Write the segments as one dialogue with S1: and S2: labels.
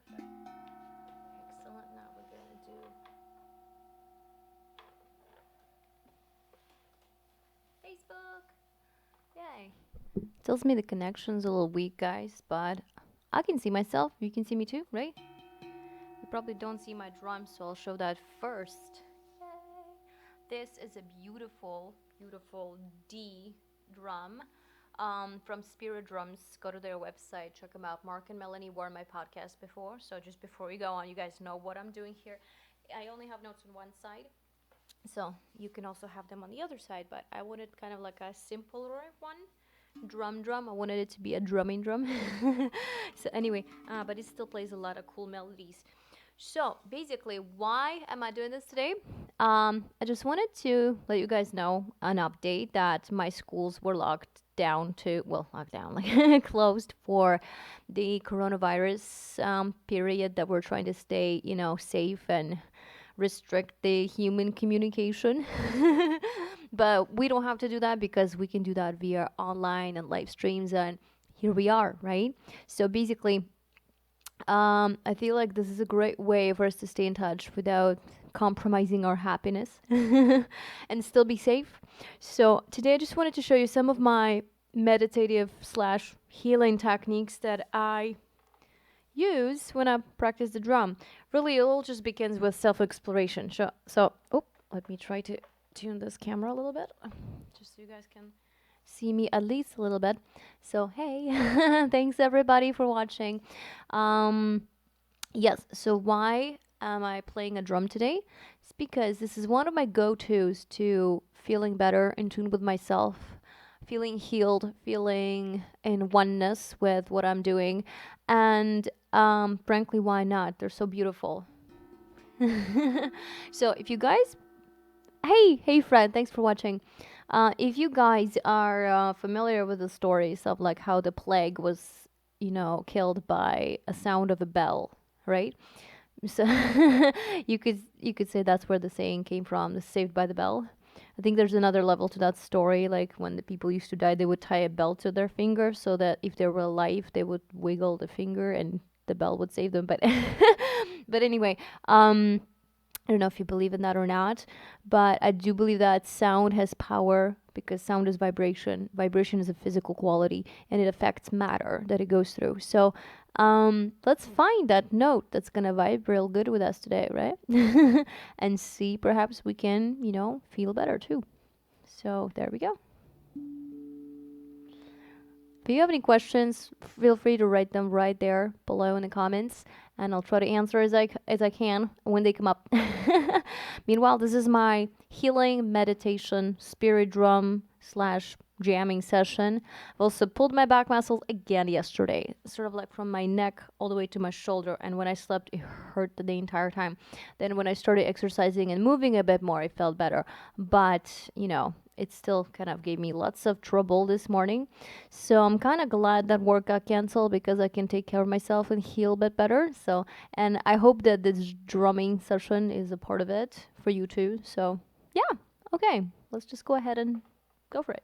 S1: Perfect. Excellent. Now we're gonna do Facebook. Yay. Tells me the connection's a little weak, guys, but I can see myself. You can see me too, right? You probably don't see my drum, so I'll show that first. Yay. This is a beautiful, beautiful D drum from Spirit Drums. Go to their website, check them out. Mark and Melanie were on my podcast before, so just before we go on, you guys know what I'm doing here. I only have notes on one side, so you can also have them on the other side, but I wanted kind of like a simpler one. Drum. I wanted it to be a drumming drum. So anyway, but it still plays a lot of cool melodies. So basically, why am I doing this today? I just wanted to let you guys know an update that my schools were locked down to, well, locked down, like closed for the coronavirus period that we're trying to stay, safe and restrict the human communication. But we don't have to do that because we can do that via online and live streams, and here we are, right? So basically, I feel like this is a great way for us to stay in touch without compromising our happiness and still be safe. So today I just wanted to show you some of my meditative slash healing techniques that I use when I practice the drum. Really, it all just begins with self-exploration. So, let me try to tune this camera a little bit, just so you guys can see me at least a little bit. So, hey, thanks everybody for watching. Um, yes, so why am I playing a drum today? It's because this is one of my go-tos to feeling better, in tune with myself, feeling healed, feeling in oneness with what I'm doing. And frankly, why not? They're so beautiful. So if you guys, hey Fred, thanks for watching. If you guys are familiar with the stories of like how the plague was, killed by a sound of a bell, right? So you could say that's where the saying came from, the saved by the bell. I think there's another level to that story, like when the people used to die, they would tie a bell to their finger so that if they were alive, they would wiggle the finger and the bell would save them. But but anyway, I don't know if you believe in that or not, but I do believe that sound has power because sound is vibration. Vibration is a physical quality and it affects matter that it goes through. So let's find that note that's going to vibe real good with us today, right? And see perhaps we can, feel better too. So there we go. If you have any questions, feel free to write them right there below in the comments, and I'll try to answer as I can when they come up. Meanwhile, this is my healing meditation spirit drum slash jamming session. I've also pulled my back muscles again yesterday, sort of like from my neck all the way to my shoulder. And when I slept, it hurt the entire time. Then when I started exercising and moving a bit more, I felt better. But, it still kind of gave me lots of trouble this morning. So I'm kind of glad that work got canceled because I can take care of myself and heal a bit better. So, and I hope that this drumming session is a part of it for you too. So, yeah, okay, let's just go ahead and go for it.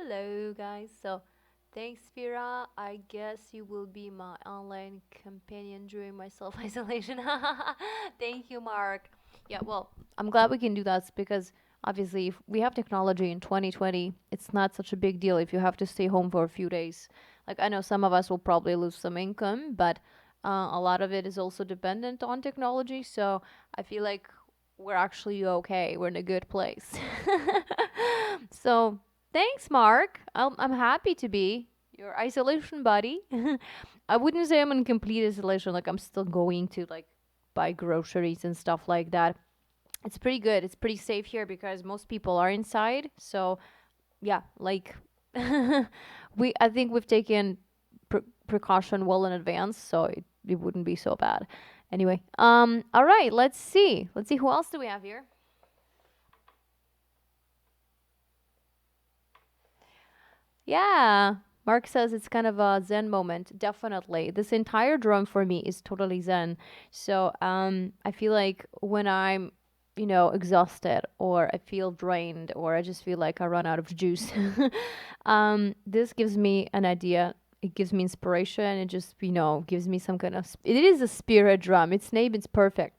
S1: Hello, guys. So, thanks, Spira. I guess you will be my online companion during my self isolation. Thank you, Mark. Yeah, well, I'm glad we can do that because obviously, if we have technology in 2020, it's not such a big deal if you have to stay home for a few days. Like, I know some of us will probably lose some income, but a lot of it is also dependent on technology. So, I feel like we're actually okay. We're in a good place. So, thanks, Mark. I'm happy to be your isolation buddy. I wouldn't say I'm in complete isolation. Like I'm still going to like buy groceries and stuff like that. It's pretty good. It's pretty safe here because most people are inside. So yeah, like I think we've taken precaution well in advance, so it wouldn't be so bad. Anyway, all right. Let's see. Let's see who else do we have here. Yeah. Mark says it's kind of a zen moment. Definitely. This entire drum for me is totally zen. So, I feel like when I'm, exhausted or I feel drained or I just feel like I run out of juice, this gives me an idea. It gives me inspiration. It just, gives me some kind of, it is a spirit drum. Its name is perfect.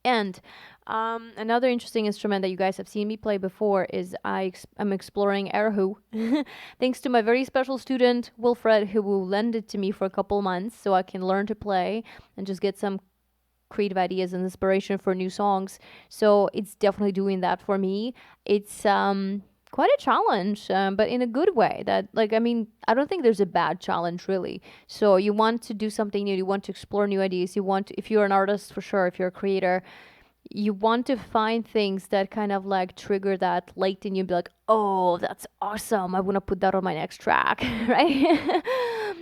S1: And another interesting instrument that you guys have seen me play before is I'm exploring erhu, thanks to my very special student Wilfred, who will lend it to me for a couple months so I can learn to play and just get some creative ideas and inspiration for new songs. So it's definitely doing that for me. It's quite a challenge, but in a good way. That like I mean, I don't think there's a bad challenge really. So you want to do something new, you want to explore new ideas, you want to, if you're an artist for sure, if you're a creator, you want to find things that kind of like trigger that late in you, be like, oh, that's awesome, I want to put that on my next track. Right.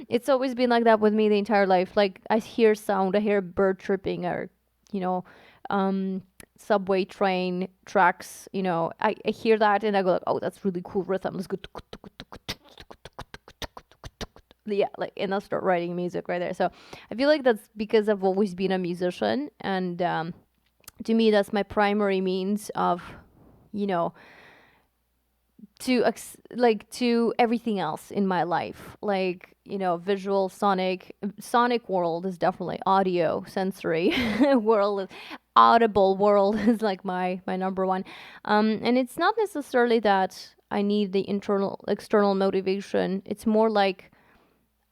S1: It's always been like that with me the entire life. Like I hear sound, I hear a bird chirping, or you know um subway train tracks, I hear that and I go like, oh, that's really cool rhythm, let's go. Yeah, like, and I'll start writing music right there. So I feel like that's because I've always been a musician, and to me that's my primary means of, you know like to everything else in my life, like, visual, sonic world is definitely audio, sensory world, audible world is like my number one. And it's not necessarily that I need the internal external motivation. It's more like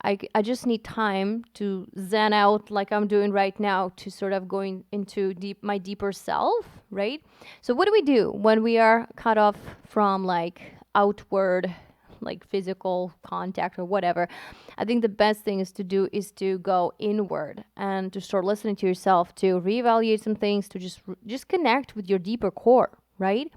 S1: I just need time to zen out like I'm doing right now, to sort of going into my deeper self, right? So what do we do when we are cut off from like outward, like physical contact or whatever? I think the best thing is to do is to go inward and to start listening to yourself, to reevaluate some things, to just connect with your deeper core, right?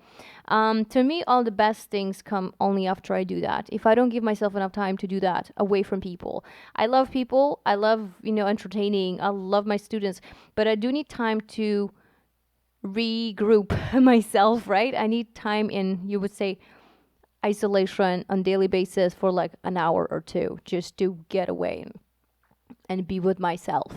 S1: To me, all the best things come only after I do that. If I don't give myself enough time to do that away from people, I love people, I love, entertaining, I love my students, but I do need time to regroup myself, right? I need time in, you would say, isolation on daily basis for like an hour or two, just to get away and be with myself.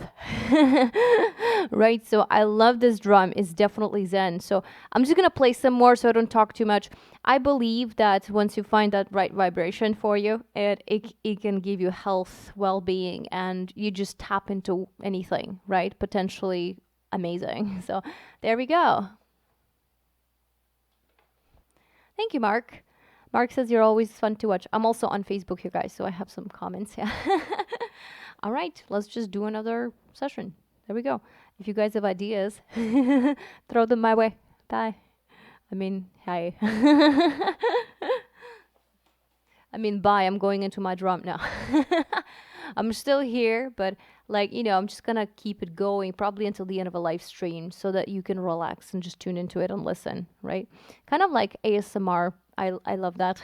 S1: Right? So I love this drum. It's definitely zen. So I'm just gonna play some more so I don't talk too much. I believe that once you find that right vibration for you, it can give you health, well-being, and you just tap into anything, right? Potentially amazing. So there we go. Thank you, Mark. Mark says you're always fun to watch. I'm also on Facebook here, guys, so I have some comments. Yeah. All right, let's just do another session. There we go. If you guys have ideas, throw them my way. Bye. I mean, hi. I mean, bye. I'm going into my drum now. I'm still here, but like, I'm just gonna keep it going probably until the end of a live stream so that you can relax and just tune into it and listen, right? Kind of like ASMR. I love that.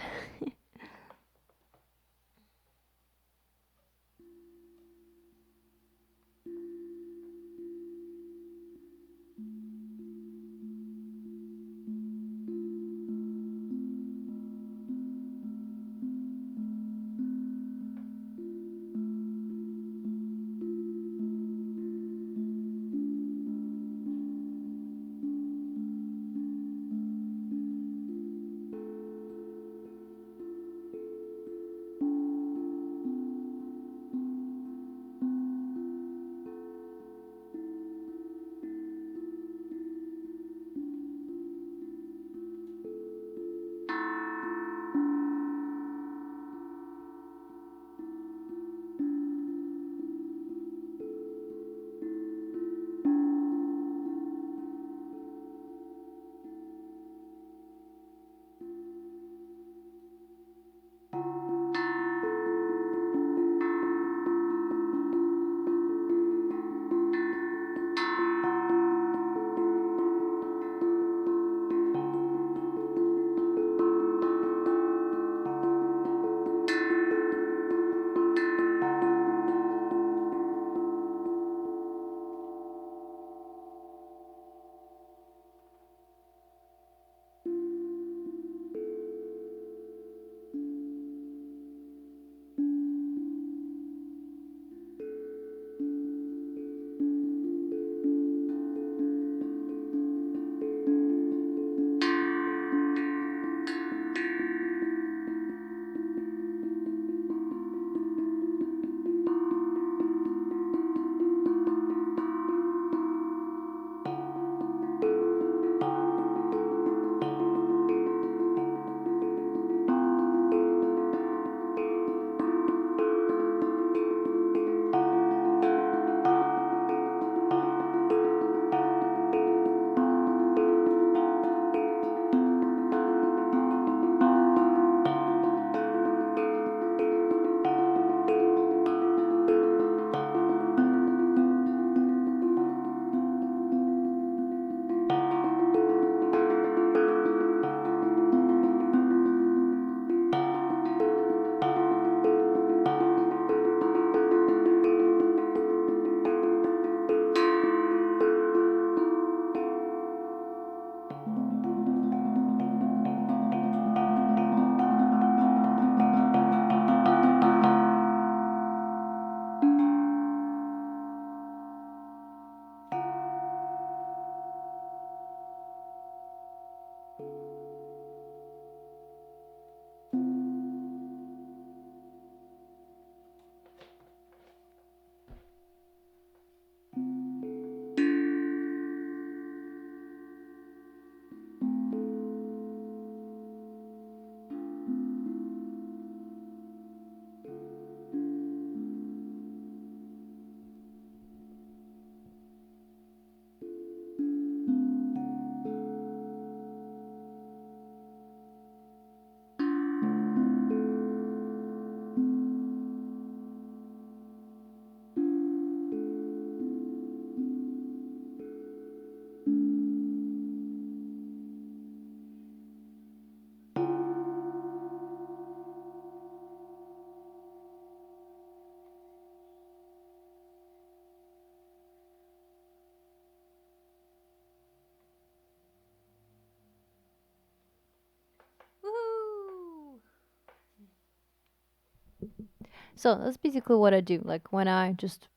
S1: So that's basically what I do. Like when I just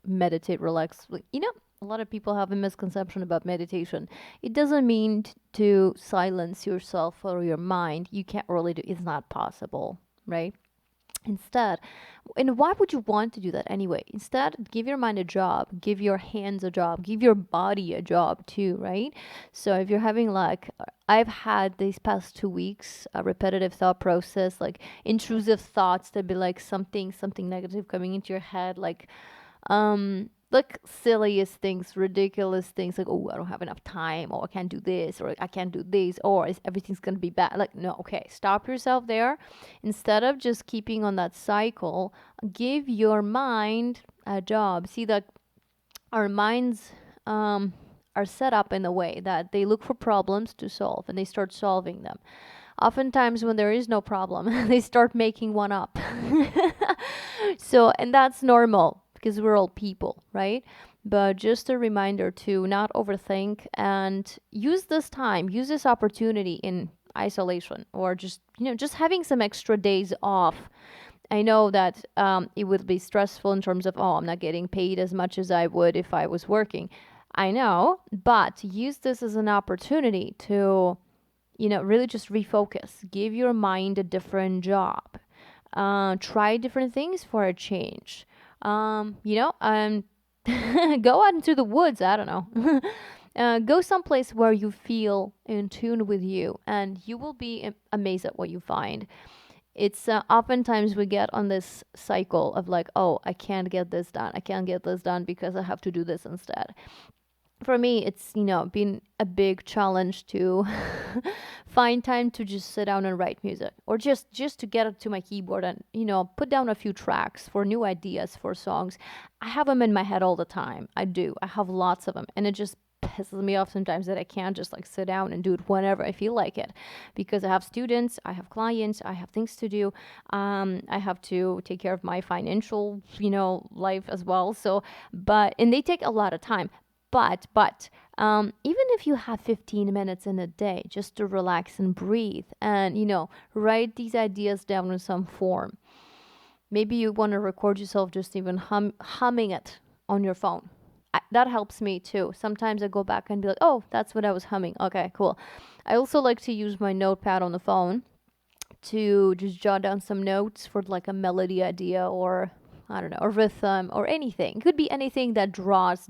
S1: meditate, relax. Like, a lot of people have a misconception about meditation. It doesn't mean to silence yourself or your mind. You can't really do. It's not possible, right? Instead, and why would you want to do that anyway? Instead, give your mind a job, give your hands a job, give your body a job too, right? So if you're having like, I've had these past 2 weeks a repetitive thought process, like intrusive thoughts that be like something negative coming into your head, like silliest things, ridiculous things, like, oh, I don't have enough time, or I can't do this, or I can't do this, or everything's gonna be bad. Like, no, okay, stop yourself there. Instead of just keeping on that cycle, give your mind a job. See, that our minds are set up in a way that they look for problems to solve and they start solving them. Oftentimes, when there is no problem, they start making one up. So, and that's normal because we're all people, right? But just a reminder to not overthink and use this time, use this opportunity in isolation, or just having some extra days off. I know that it would be stressful in terms of, oh, I'm not getting paid as much as I would if I was working. I know, but use this as an opportunity to, really just refocus. Give your mind a different job. Try different things for a change. Go out into the woods. I don't know. Go someplace where you feel in tune with you, and you will be amazed at what you find. It's oftentimes we get on this cycle of like, oh, I can't get this done. I can't get this done because I have to do this instead. For me, it's been a big challenge to find time to just sit down and write music, or just to get up to my keyboard and put down a few tracks for new ideas for songs. I have them in my head all the time. I have lots of them, and it just pisses me off sometimes that I can't just like sit down and do it whenever I feel like it, because I have students, I have clients, I have things to do. I have to take care of my financial life as well. So and they take a lot of time. But even if you have 15 minutes in a day just to relax and breathe and, write these ideas down in some form. Maybe you want to record yourself just even humming it on your phone. That helps me too. Sometimes I go back and be like, oh, that's what I was humming. Okay, cool. I also like to use my notepad on the phone to just jot down some notes for like a melody idea, or I don't know, or rhythm, or anything. It could be anything that draws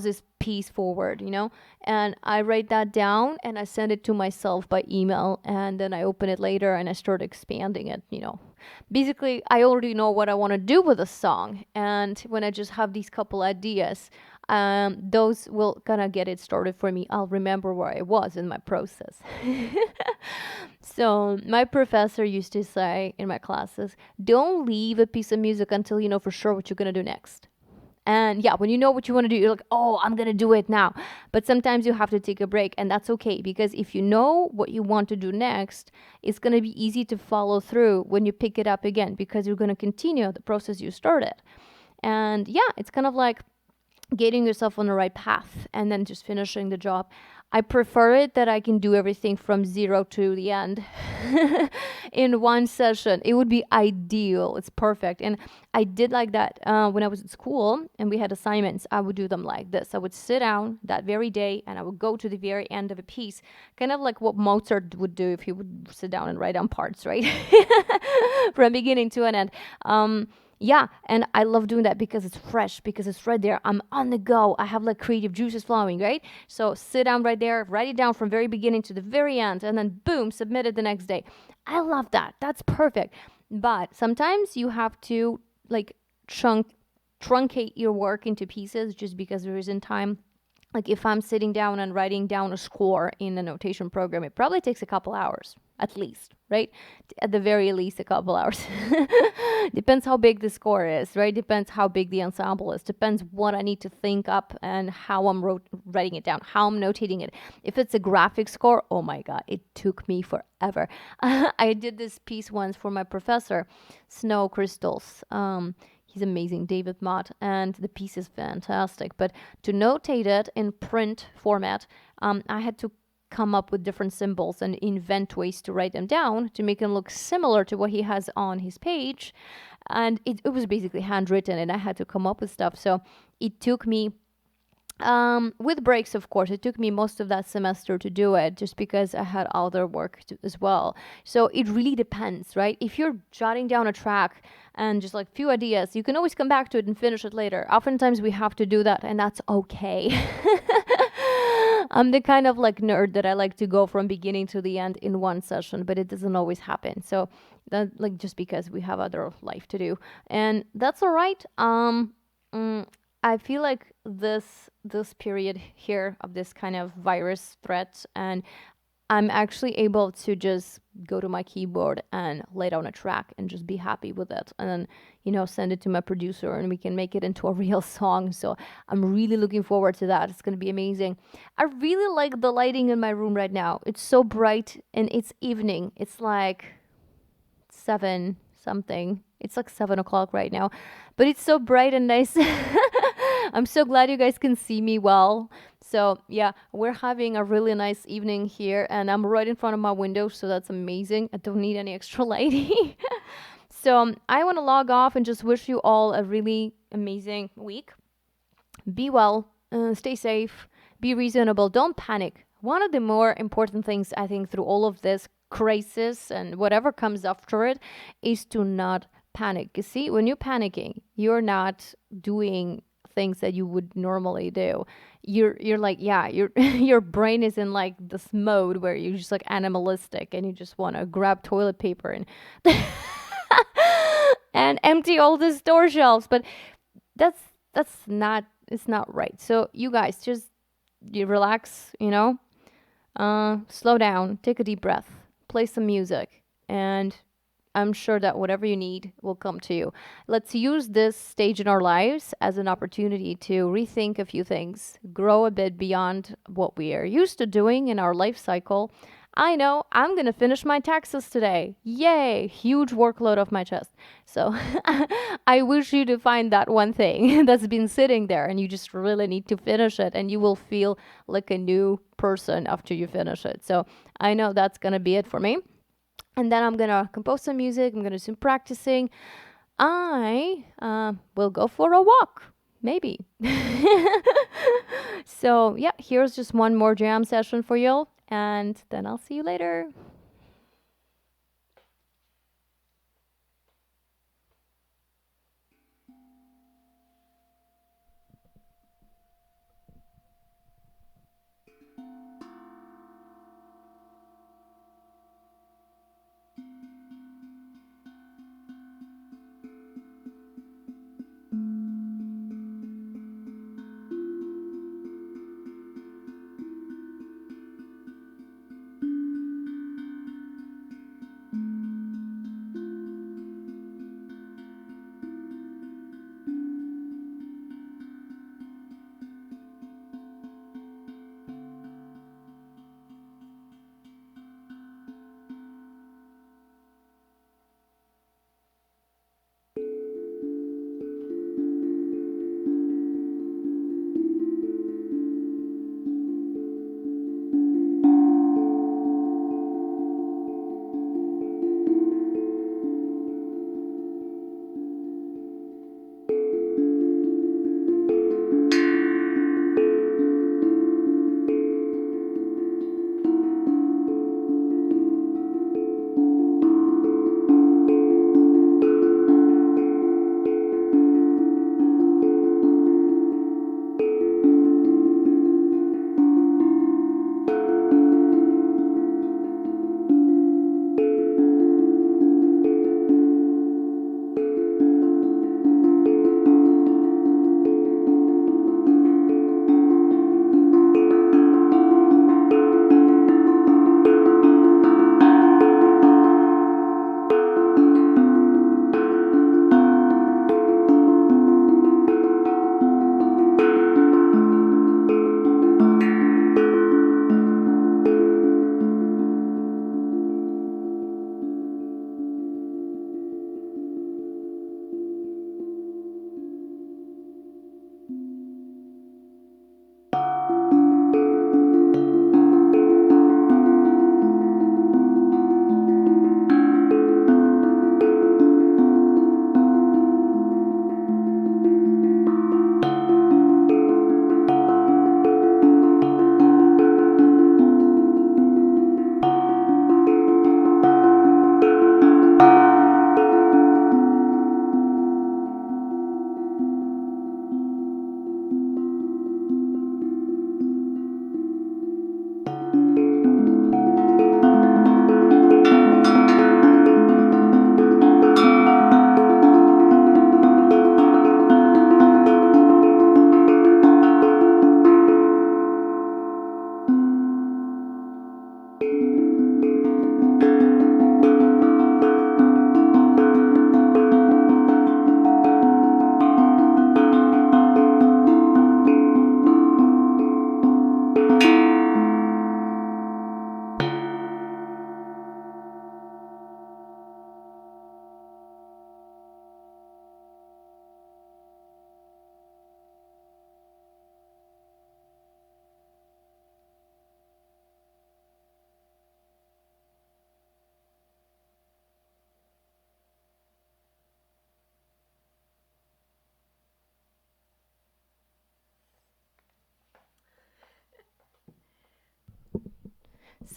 S1: this piece forward, And I write that down and I send it to myself by email, and then I open it later and I start expanding it. Basically, I already know what I want to do with a song, and when I just have these couple ideas, those will kind of get it started for me. I'll remember where I was in my process. So my professor used to say in my classes, don't leave a piece of music until you know for sure what you're going to do next. And yeah, when you know what you want to do, you're like, oh, I'm going to do it now. But sometimes you have to take a break, and that's okay, because if you know what you want to do next, it's going to be easy to follow through when you pick it up again, because you're going to continue the process you started. And yeah, it's kind of like getting yourself on the right path and then just finishing the job. I prefer it that I can do everything from zero to the end in one session. It would be ideal. It's perfect. And I did like that when I was at school and we had assignments. I would do them like this. I would sit down that very day and I would go to the very end of a piece, kind of like what Mozart would do if he would sit down and write down parts, right? From beginning to an end. Yeah, and I love doing that because it's fresh, because it's right there. I'm on the go. I have like creative juices flowing, right? So sit down right there, write it down from very beginning to the very end, and then boom, submit it the next day. I love that. That's perfect. But sometimes you have to like truncate your work into pieces just because there isn't time. Like if I'm sitting down and writing down a score in a notation program, it probably takes a couple hours at least, right? At the very least, a couple hours. Depends how big the score is, right? Depends how big the ensemble is. Depends what I need to think up and how I'm writing it down, how I'm notating it. If it's a graphic score, oh my God, it took me forever. I did this piece once for my professor, Snow Crystals. He's amazing, David Mott, and the piece is fantastic. But to notate it in print format, I had to come up with different symbols and invent ways to write them down to make them look similar to what he has on his page. And it was basically handwritten, and I had to come up with stuff. So it took me, with breaks, of course, it took me most of that semester to do it just because I had other work as well. So it really depends, right? If you're jotting down a track and just like few ideas, you can always come back to it and finish it later. Oftentimes we have to do that, and that's okay. I'm the kind of like nerd that I like to go from beginning to the end in one session, but it doesn't always happen. So that, like, just because we have other life to do, and that's all right. I feel like this period here of this kind of virus threat, and I'm actually able to just go to my keyboard and lay down a track and just be happy with it, and then, you know, send it to my producer and we can make it into a real song. So I'm really looking forward to that. It's going to be amazing. I really like the lighting in my room right now. It's so bright, and it's evening. It's like 7 something. It's like 7 o'clock right now, but it's so bright and nice. I'm so glad you guys can see me well. So yeah, we're having a really nice evening here, and I'm right in front of my window, so that's amazing. I don't need any extra lighting. So I want to log off and just wish you all a really amazing week. Be well, stay safe, be reasonable, don't panic. One of the more important things, I think, through all of this crisis and whatever comes after it, is to not panic. You see, when you're panicking, you're not doing things that you would normally do. You're like, yeah, your brain is in like this mode where you're just like animalistic, and you just want to grab toilet paper and and empty all the store shelves. But that's not, it's not right. So you guys just, you relax, you know, slow down, take a deep breath, play some music, and I'm sure that whatever you need will come to you. Let's use this stage in our lives as an opportunity to rethink a few things, grow a bit beyond what we are used to doing in our life cycle. I know I'm going to finish my taxes today. Yay! Huge workload off my chest. So I wish you to find that one thing that's been sitting there, and you just really need to finish it, and you will feel like a new person after you finish it. So I know that's going to be it for me. And then I'm going to compose some music. I'm going to do some practicing. I will go for a walk. Maybe. So, yeah, here's just one more jam session for you. And then I'll see you later.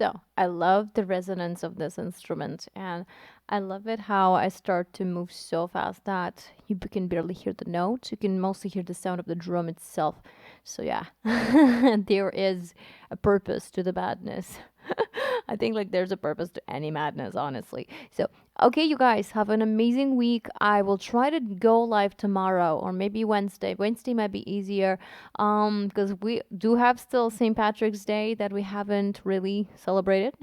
S1: So I love the resonance of this instrument, and I love it how I start to move so fast that you can barely hear the notes. You can mostly hear the sound of the drum itself. So yeah, there is a purpose to the madness. I think like there's a purpose to any madness, honestly. So, okay, you guys have an amazing week. I will try to go live tomorrow or maybe Wednesday. Wednesday might be easier because we do have still St. Patrick's Day that we haven't really celebrated.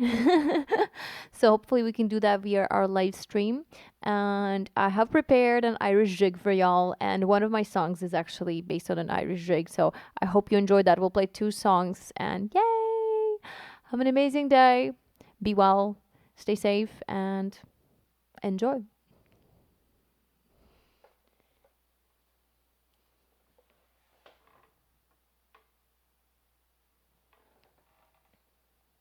S1: So hopefully we can do that via our live stream. And I have prepared an Irish jig for y'all, and one of my songs is actually based on an Irish jig. So I hope you enjoyed that. We'll play two songs, and yay! Have an amazing day. Be well, stay safe, and enjoy.